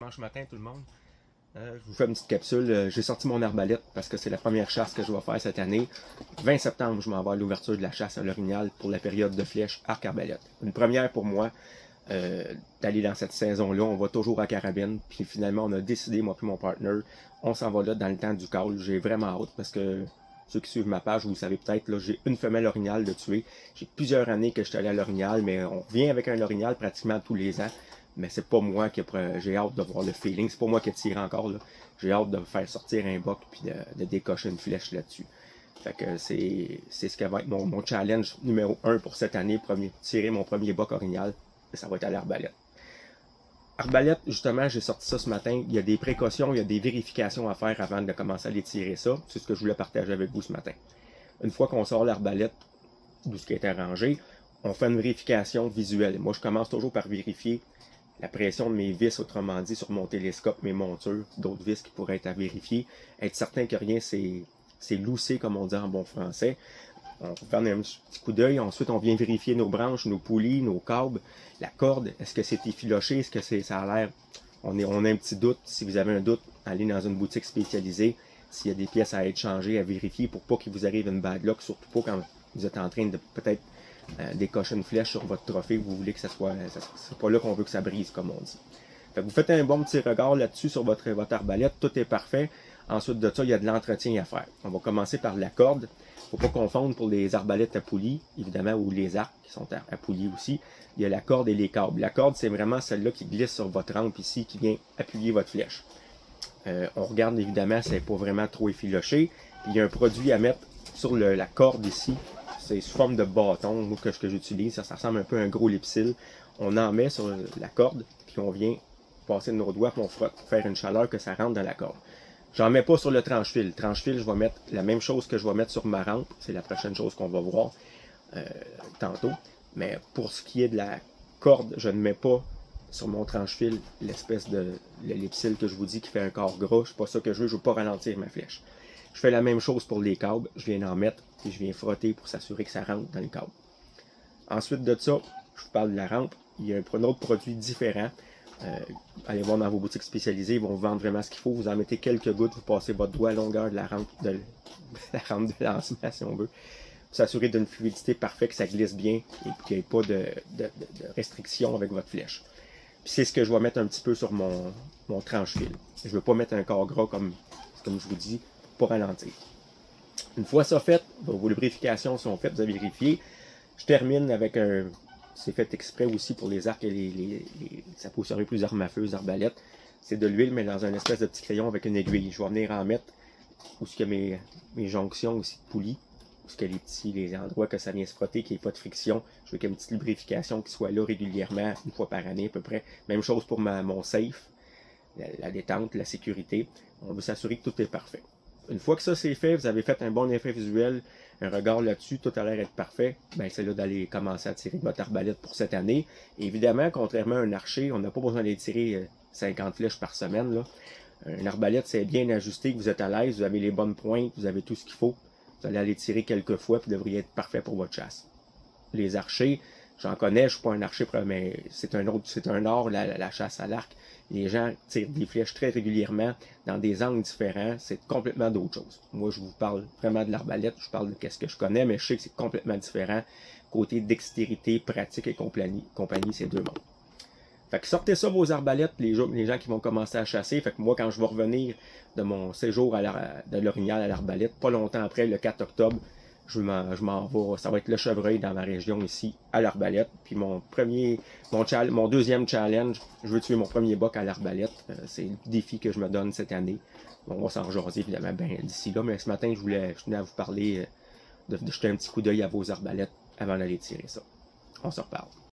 dimanche matin tout le monde. Je vous fais une petite capsule. J'ai sorti mon arbalète parce que c'est la première chasse que je vais faire cette année. 20 septembre, je m'en vais à l'ouverture de la chasse à l'Orignal pour la période de flèche arc-arbalète. Une première pour moi d'aller dans cette saison-là. On va toujours à carabine. Puis finalement, on a décidé, moi et mon partner, on s'en va là dans le temps du call. J'ai vraiment hâte parce que ceux qui suivent ma page, vous le savez peut-être, là, j'ai une femelle orignale de tuer. J'ai plusieurs années que je suis allé à l'Orignal, mais on revient avec un orignal pratiquement tous les ans. Mais c'est pas moi qui j'ai hâte de voir le feeling. C'est pas moi qui tire encore, là. J'ai hâte de faire sortir un boc puis de décocher une flèche là-dessus. Fait que c'est ce qui va être mon challenge numéro 1 pour cette année. Tirer mon premier boc orignal. Ça va être à l'arbalète. Arbalète, justement, j'ai sorti ça ce matin. Il y a des précautions, il y a des vérifications à faire avant de commencer à les tirer ça. C'est ce que je voulais partager avec vous ce matin. Une fois qu'on sort l'arbalète, d'où ce qui est arrangé, on fait une vérification visuelle. Moi, je commence toujours par vérifier la pression de mes vis, autrement dit, sur mon télescope, mes montures, d'autres vis qui pourraient être à vérifier. Être certain que rien c'est loussé, comme on dit en bon français. On fait un petit coup d'œil. Ensuite, on vient vérifier nos branches, nos poulies, nos câbles, la corde. Est-ce que c'est effiloché? Est-ce que ça a l'air... On a un petit doute. Si vous avez un doute, allez dans une boutique spécialisée. S'il y a des pièces à être changées, à vérifier pour pas qu'il vous arrive une bad luck, surtout pas quand vous êtes en train de peut-être décocher une flèche sur votre trophée. Vous voulez que ça soit... C'est pas là qu'on veut que ça brise, comme on dit. Fait que vous faites un bon petit regard là-dessus sur votre arbalète. Tout est parfait. Ensuite de ça, il y a de l'entretien à faire. On va commencer par la corde. Faut pas confondre pour les arbalètes à poulie, évidemment, ou les arcs qui sont à poulie aussi. Il y a la corde et les câbles. La corde, c'est vraiment celle-là qui glisse sur votre rampe ici, qui vient appuyer votre flèche. On regarde évidemment si elle n'est pas vraiment trop effilochée. Il y a un produit à mettre sur la corde ici. C'est sous forme de bâton, moi, que j'utilise. Ça ressemble un peu à un gros lipsil. On en met sur la corde, puis on vient passer nos doigts, puis on frotte pour faire une chaleur que ça rentre dans la corde. J'en mets pas sur le tranche-fil. Tranche-fil, je vais mettre la même chose que je vais mettre sur ma rampe. C'est la prochaine chose qu'on va voir tantôt. Mais pour ce qui est de la corde, je ne mets pas sur mon tranche-fil l'espèce de l'ellipsil que je vous dis qui fait un corps gras. C'est pas ça que je veux. Je veux pas ralentir ma flèche. Je fais la même chose pour les câbles. Je viens en mettre et je viens frotter pour s'assurer que ça rentre dans les câbles. Ensuite de ça, je vous parle de la rampe. Il y a un autre produit différent. Allez voir dans vos boutiques spécialisées, ils vont vous vendre vraiment ce qu'il faut. Vous en mettez quelques gouttes, vous passez votre doigt à longueur de la rampe de lancement, si on veut. Pour s'assurer d'une fluidité parfaite, que ça glisse bien et qu'il n'y ait pas de restriction avec votre flèche. Puis c'est ce que je vais mettre un petit peu sur mon tranche-fil. Je ne veux pas mettre un corps gras comme je vous dis, pour ralentir. Une fois ça fait, vos lubrifications sont faites, vous avez vérifié. Je termine avec un... C'est fait exprès aussi pour les arcs et ça peut servir plus armes à feu, arbalètes. C'est de l'huile, mais dans un espèce de petit crayon avec une aiguille. Je vais venir en mettre où il y a mes jonctions aussi de poulies, où il y a les endroits que ça vient se frotter, qu'il n'y ait pas de friction. Je veux qu'il y ait une petite lubrification qui soit là régulièrement, une fois par année à peu près. Même chose pour mon safe, la détente, la sécurité. On veut s'assurer que tout est parfait. Une fois que ça c'est fait, vous avez fait un bon effet visuel, un regard là-dessus, tout a l'air d'être parfait, ben c'est là d'aller commencer à tirer votre arbalète pour cette année. Et évidemment, contrairement à un archer, on n'a pas besoin d'aller tirer 50 flèches par semaine, là. Un arbalète, c'est bien ajusté, que vous êtes à l'aise, vous avez les bonnes pointes, vous avez tout ce qu'il faut. Vous allez aller tirer quelques fois, puis vous devriez être parfait pour votre chasse. Les archers, j'en connais, je ne suis pas un archer, mais c'est un art, la chasse à l'arc. Les gens tirent des flèches très régulièrement dans des angles différents. C'est complètement d'autre chose. Moi, je vous parle vraiment de l'arbalète. Je parle de ce que je connais, mais je sais que c'est complètement différent. Côté dextérité, pratique et compagnie c'est deux mondes. Fait que sortez ça vos arbalètes, les gens qui vont commencer à chasser. Fait que moi, quand je vais revenir de mon séjour de l'Orignal à l'arbalète, pas longtemps après, le 4 octobre, je m'en vais, ça va être le chevreuil dans ma région ici, à l'arbalète. Puis mon deuxième challenge, je veux tuer mon premier boc à l'arbalète. C'est le défi que je me donne cette année. Bon, on va s'en rejaser évidemment d'ici là, mais ce matin, je tenais à vous parler, de jeter un petit coup d'œil à vos arbalètes avant d'aller tirer ça. On se reparle.